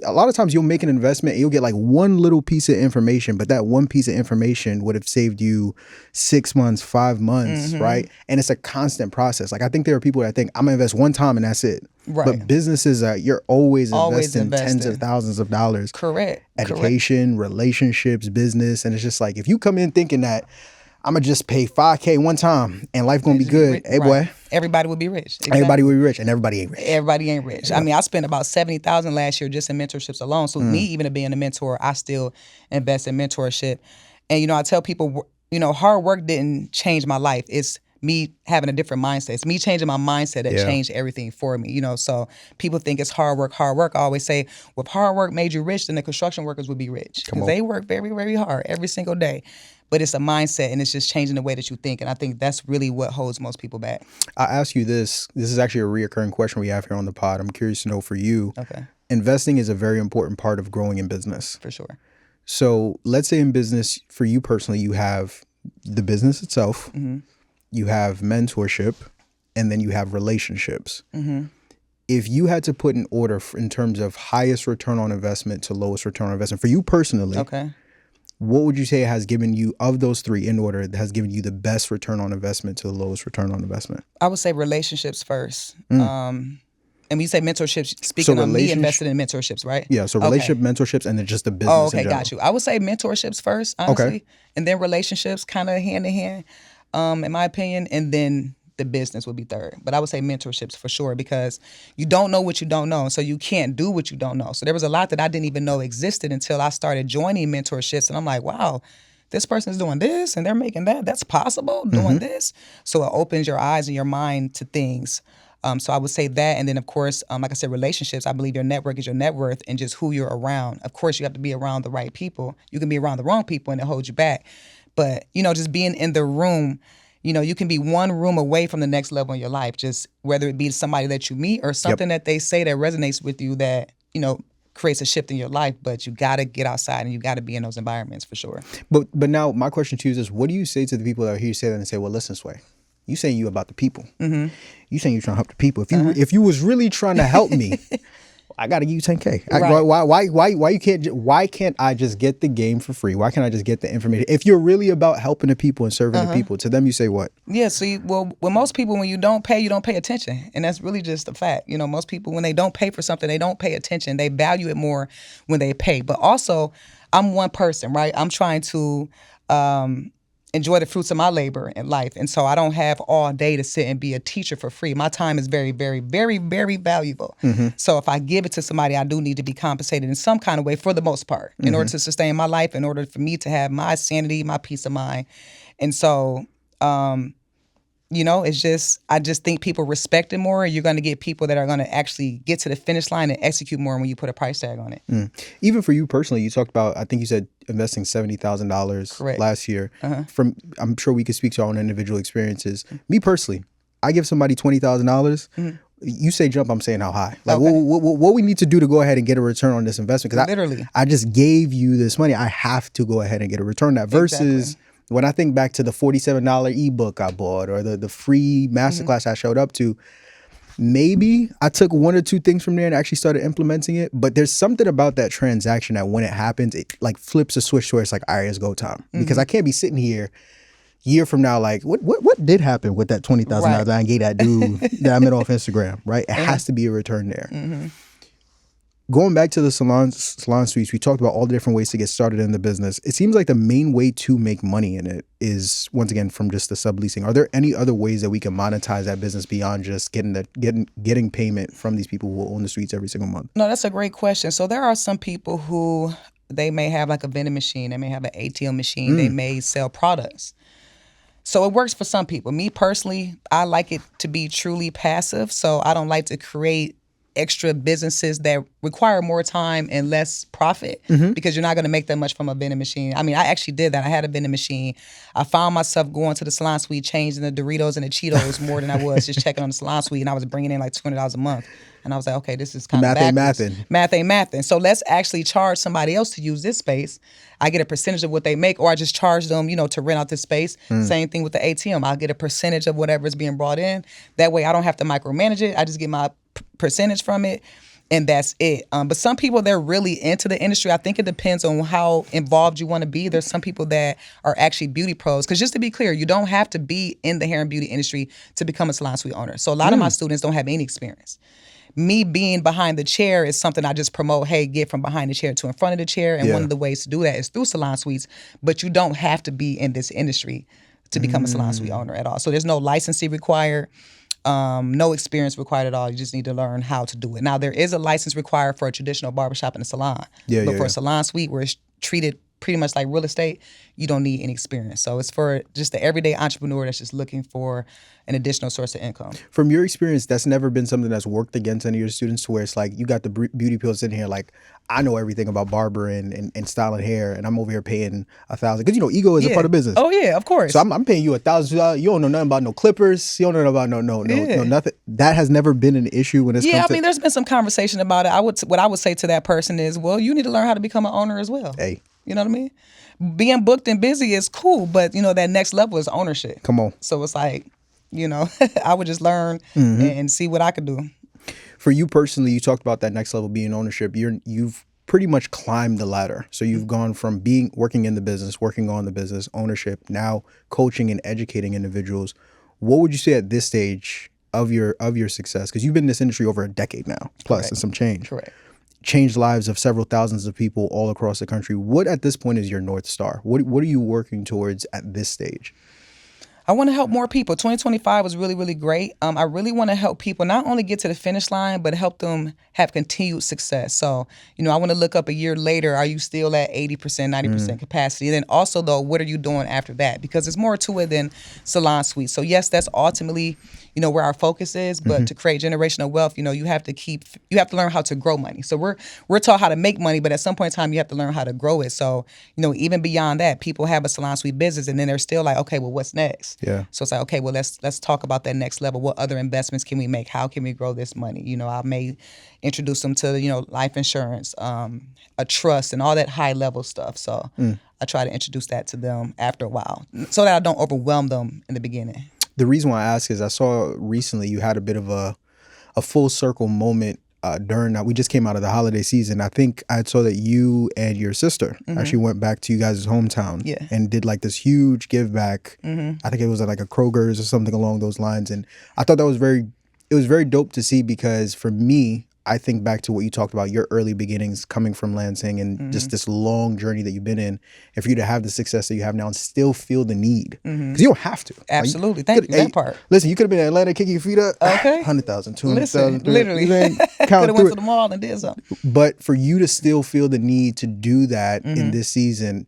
you'll make an investment and you'll get like one little piece of information, but that one piece of information would have saved you 6 months, 5 months, right? And it's a constant process. Like, I think there are people that think I'm gonna invest one time and that's it. Right. But businesses, you're always investing tens of thousands of dollars. Correct. Education, relationships, business. And it's just like, if you come in thinking that I'm gonna just pay $5K one time and life gonna be good, hey boy. Everybody would be rich. Exactly. Everybody would be rich, and everybody ain't rich. Everybody ain't rich. Yeah. I mean, I spent about $70,000 last year just in mentorships alone. So me even being a mentor, I still invest in mentorship. And I tell people, hard work didn't change my life. It's me having a different mindset. It's me changing my mindset that changed everything for me. So people think it's hard work. I always say, well, if hard work made you rich, then the construction workers would be rich. Because they work very, very hard every single day. But it's a mindset, and it's just changing the way that you think. And I think that's really what holds most people back. I ask you this. This is actually a reoccurring question we have here on the pod. I'm curious to know for you. Okay. Investing is a very important part of growing in business. For sure. So let's say in business, for you personally, you have the business itself, you have mentorship, and then you have relationships. If you had to put an order in terms of highest return on investment to lowest return on investment, for you personally, what would you say has given you, of those three in order, that has given you the best return on investment to the lowest return on investment? I would say relationships first. And when you say mentorships, speaking of me invested in mentorships, right? Yeah, so relationship, mentorships, and then just the business in general. Got you. I would say mentorships first, honestly. And then relationships, kind of hand in hand, in my opinion. And then the business would be third. But I would say mentorships for sure, because you don't know what you don't know. So you can't do what you don't know. So there was a lot that I didn't even know existed until I started joining mentorships. And I'm like, wow, this person's doing this and they're making that. That's possible, doing this. So it opens your eyes and your mind to things. So I would say that. And then, of course, like I said, relationships. I believe your network is your net worth, and just who you're around. Of course, you have to be around the right people. You can be around the wrong people and it holds you back. But, just being in the room, you can be one room away from the next level in your life, just whether it be somebody that you meet or something that they say that resonates with you that, creates a shift in your life. But you got to get outside and you got to be in those environments for sure. But now my question to you is, what do you say to the people that hear you say that and say, well, listen, Sway, you saying you about the people. You saying you're trying to help the people. If you was really trying to help me, I got to give you 10K. Why can't I just get the game for free? Why can't I just get the information? If you're really about helping the people and serving the people, to them you say what? Yeah, see, well, with most people, when you don't pay attention. And that's really just a fact. Most people, when they don't pay for something, they don't pay attention. They value it more when they pay. But also, I'm one person, right? I'm trying to enjoy the fruits of my labor in life. And so I don't have all day to sit and be a teacher for free. My time is very, very, very, very valuable. So if I give it to somebody, I do need to be compensated in some kind of way for the most part in order to sustain my life, in order for me to have my sanity, my peace of mind. And so, it's just, I just think people respect it more. You're going to get people that are going to actually get to the finish line and execute more when you put a price tag on it. Even for you personally, you talked about, I think you said investing $70,000 last year. I'm sure we could speak to our own individual experiences. Me personally, I give somebody $20,000. You say jump, I'm saying how high. Like what we need to do to go ahead and get a return on this investment? Because I just gave you this money. I have to go ahead and get a return on that versus when I think back to the $47 ebook I bought or the free masterclass I showed up to, maybe I took one or two things from there and actually started implementing it. But there's something about that transaction that when it happens, it like flips a switch to where it's like, all right, it's go time. Because I can't be sitting here year from now like, what did happen with that $20,000 I gave that dude that I met off Instagram, right? It has to be a return there. Going back to the salon suites, we talked about all the different ways to get started in the business. It seems like the main way to make money in it is, once again, from just the subleasing. Are there any other ways that we can monetize that business beyond just getting payment from these people who own the suites every single month? No, that's a great question. So there are some people who they may have like a vending machine, they may have an ATM machine, they may sell products. So it works for some people. Me personally, I like it to be truly passive. So I don't like to create extra businesses that require more time and less profit because you're not going to make that much from a vending machine. I mean, I actually did that. I had a vending machine. I found myself going to the salon suite, changing the Doritos and the Cheetos more than I was just checking on the salon suite, and I was bringing in like $200 a month. And I was like, okay, this is kind of backwards. Math ain't mathin'. So let's actually charge somebody else to use this space. I get a percentage of what they make, or I just charge them, to rent out this space. Same thing with the ATM. I'll get a percentage of whatever is being brought in. That way I don't have to micromanage it. I just get my percentage from it, and that's it. But some people, they're really into the industry. I think it depends on how involved you want to be. There's some people that are actually beauty pros. Because just to be clear, you don't have to be in the hair and beauty industry to become a salon suite owner. So a lot of my students don't have any experience. Me being behind the chair is something I just promote, hey, get from behind the chair to in front of the chair. And one of the ways to do that is through salon suites. But you don't have to be in this industry to become a salon suite owner at all. So there's no licensing required. No experience required at all. You just need to learn how to do it. Now, there is a license required for a traditional barbershop and a salon. But for a salon suite where it's treated pretty much like real estate, you don't need any experience. So it's for just the everyday entrepreneur that's just looking for an additional source of income. From your experience, that's never been something that's worked against any of your students, to where it's like you got the beauty people sitting here like, I know everything about barbering and styling hair, and I'm over here paying $1,000. Because, ego is a part of business. Oh, yeah, of course. So I'm paying you $1,000. You don't know nothing about no clippers. You don't know about no nothing. That has never been an issue when it's I mean, there's been some conversation about it. What I would say to that person is, well, you need to learn how to become an owner as well. Hey. You know what I mean? Being booked and busy is cool, but, that next level is ownership. Come on. So it's like, I would just learn and see what I could do. For you personally, you talked about that next level being ownership. You've pretty much climbed the ladder. So you've gone from working in the business, working on the business, ownership, now coaching and educating individuals. What would you say at this stage of your success? Because you've been in this industry over a decade now, plus, and some change. Correct. Changed lives of several thousands of people all across the country. What at this point is your North Star? What are you working towards at this stage? I want to help more people. 2025 was really, really great. I really want to help people not only get to the finish line, but help them have continued success. So, I want to look up a year later, are you still at 80%, 90% capacity? And then also, though, what are you doing after that? Because there's more to it than salon suites. So, yes, that's ultimately, where our focus is. But to create generational wealth, you have to learn how to grow money. So we're taught how to make money, but at some point in time, you have to learn how to grow it. So, even beyond that, people have a salon suite business, and then they're still like, okay, well, what's next? Yeah. So it's like, okay, well, let's talk about that next level. What other investments can we make? How can we grow this money? I may introduce them to, life insurance, a trust, and all that high level stuff. So I try to introduce that to them after a while so that I don't overwhelm them in the beginning. The reason why I ask is I saw recently you had a bit of a full circle moment during that. We just came out of the holiday season. I think I saw that you and your sister actually went back to you guys' hometown and did like this huge give back. I think it was at like a Kroger's or something along those lines. And I thought that was very dope to see, because for me, I think back to what you talked about, your early beginnings coming from Lansing and just this long journey that you've been in. And for you to have the success that you have now and still feel the need, because you don't have to. Absolutely. Thank you. That part. Listen, you could have been in Atlanta kicking your feet up. Okay. 100,000, 200,000. Literally. Could have went to the mall and did something. But for you to still feel the need to do that in this season,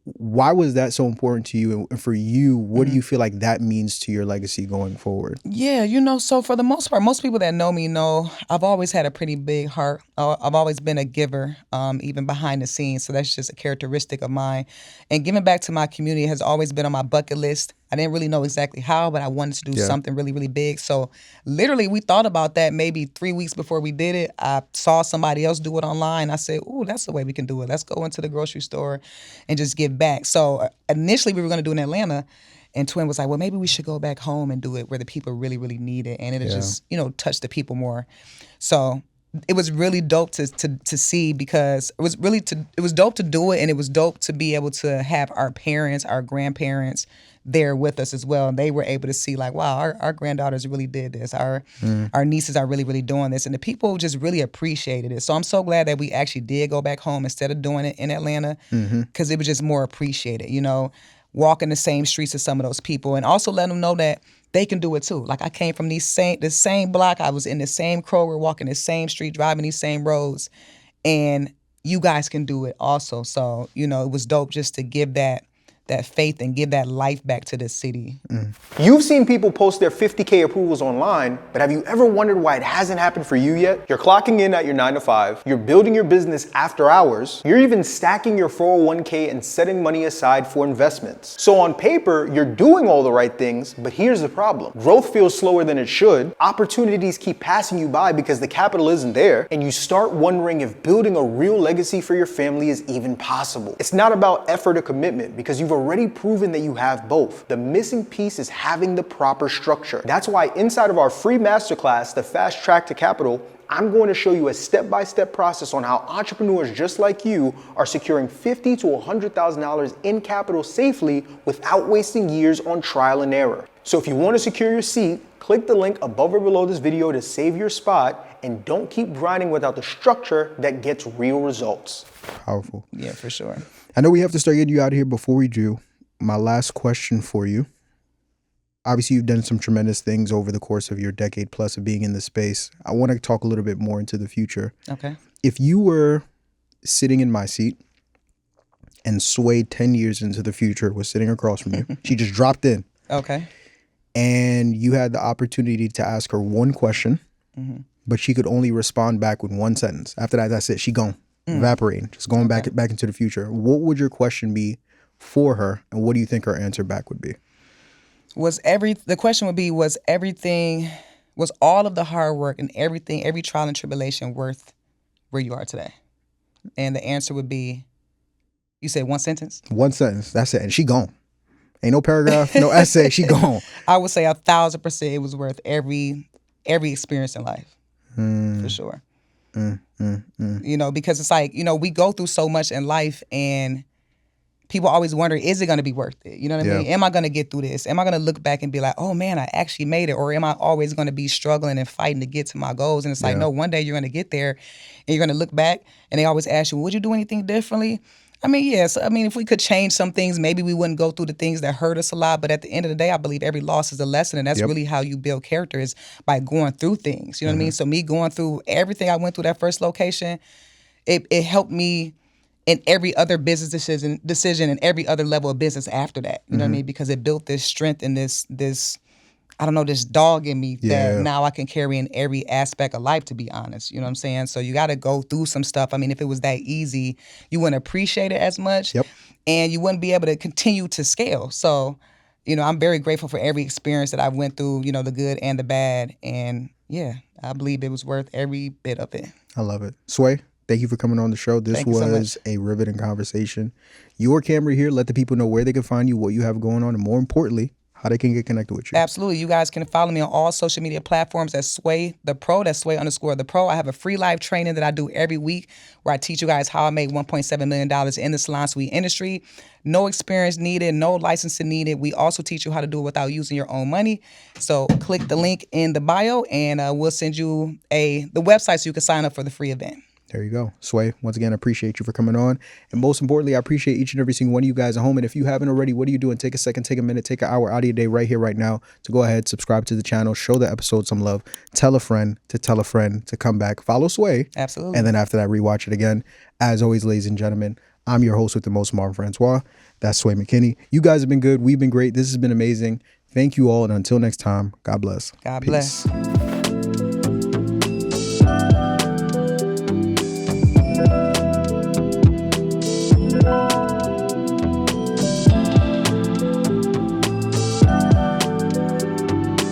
why was that so important to you? And for you, what do you feel like that means to your legacy going forward? Yeah, so for the most part, most people that know me know I've always had a pretty big heart. I've always been a giver, even behind the scenes. So that's just a characteristic of mine. And giving back to my community has always been on my bucket list I didn't really know exactly how, but I wanted to do something really, really big. So literally we thought about that maybe 3 weeks before we did it. I saw somebody else do it online. I said, ooh, that's the way we can do it. Let's go into the grocery store and just give back. So initially we were going to do it in Atlanta. And Twin was like, well, maybe we should go back home and do it where the people really, really need it. And it'll just, touch the people more. So it was really dope to see, because it was dope to do it, and it was dope to be able to have our parents, our grandparents there with us as well. And they were able to see like, wow, our granddaughters really did this. Our nieces are really, really doing this. And the people just really appreciated it. So I'm so glad that we actually did go back home instead of doing it in Atlanta, because it was just more appreciated, walking the same streets as some of those people, and also let them know that they can do it too. Like I came from the same block. I was in the same Kroger, walking the same street, driving these same roads, and you guys can do it also. So, it was dope just to give that faith and give that life back to the city. You've seen people post their 50K approvals online, but have you ever wondered why it hasn't happened for you yet? You're clocking in at your 9 to 5, you're building your business after hours, you're even stacking your 401k and setting money aside for investments. So on paper, you're doing all the right things, but here's the problem. Growth feels slower than it should, opportunities keep passing you by because the capital isn't there, and you start wondering if building a real legacy for your family is even possible. It's not about effort or commitment, because you've already proven that you have both. The missing piece is having the proper structure. That's why inside of our free masterclass, the Fast Track to Capital, I'm going to show you a step-by-step process on how entrepreneurs just like you are securing $50,000 to $100,000 in capital safely without wasting years on trial and error. So if you want to secure your seat, click the link above or below this video to save your spot, and don't keep grinding without the structure that gets real results. Powerful. Yeah, for sure. I know we have to start getting you out of here. Before we do, my last question for you. Obviously, you've done some tremendous things over the course of your decade plus of being in this space. I want to talk a little bit more into the future. Okay. If you were sitting in my seat and Sway 10 years into the future was sitting across from you, she just dropped in. Okay. And you had the opportunity to ask her one question, but she could only respond back with one sentence. After that, that's it. She gone. Evaporating, just going back into the future. What would your question be for her, and what do you think her answer back would be? The question would be, was all of the hard work and everything, every trial and tribulation worth where you are today? And the answer would be, you said one sentence? One sentence, that's it. And she gone. Ain't no paragraph, no essay, she gone. I would say 1,000% it was worth every experience in life, for sure. Because it's like, we go through so much in life, and people always wonder, is it going to be worth it? You know what I mean? Am I going to get through this? Am I going to look back and be like, oh man, I actually made it? Or am I always going to be struggling and fighting to get to my goals? And it's like, no, one day you're going to get there, and you're going to look back, and they always ask you, would you do anything differently? I mean, yes. I mean, if we could change some things, maybe we wouldn't go through the things that hurt us a lot. But at the end of the day, I believe every loss is a lesson. And that's really how you build character, is by going through things. You know what I mean? So me going through everything I went through that first location, it helped me in every other business decision and every other level of business after that. You know what I mean? Because it built this strength and this this dog in me that now I can carry in every aspect of life, to be honest. You know what I'm saying? So you got to go through some stuff. I mean, if it was that easy, you wouldn't appreciate it as much, and you wouldn't be able to continue to scale. So, I'm very grateful for every experience that I went through, the good and the bad. And I believe it was worth every bit of it. I love it. Sway, thank you for coming on the show. This was a riveting conversation. Your camera here, let the people know where they can find you, what you have going on, and more importantly, how they can get connected with you. Absolutely. You guys can follow me on all social media platforms as Sway the Pro. That's Sway_the Pro. I have a free live training that I do every week where I teach you guys how I make $1.7 million in the salon suite industry. No experience needed, no licensing needed. We also teach you how to do it without using your own money. So click the link in the bio, and we'll send you the website so you can sign up for the free event. There you go. Sway, once again, I appreciate you for coming on. And most importantly, I appreciate each and every single one of you guys at home. And if you haven't already, what are you doing? Take a second, take a minute, take an hour out of your day right here, right now to go ahead, subscribe to the channel, show the episode some love, tell a friend to come back, follow Sway. Absolutely. And then after that, rewatch it again. As always, ladies and gentlemen, I'm your host with the most, Marvin Francois. That's Sway McKenna. You guys have been good. We've been great. This has been amazing. Thank you all. And until next time, God bless. God Peace. bless.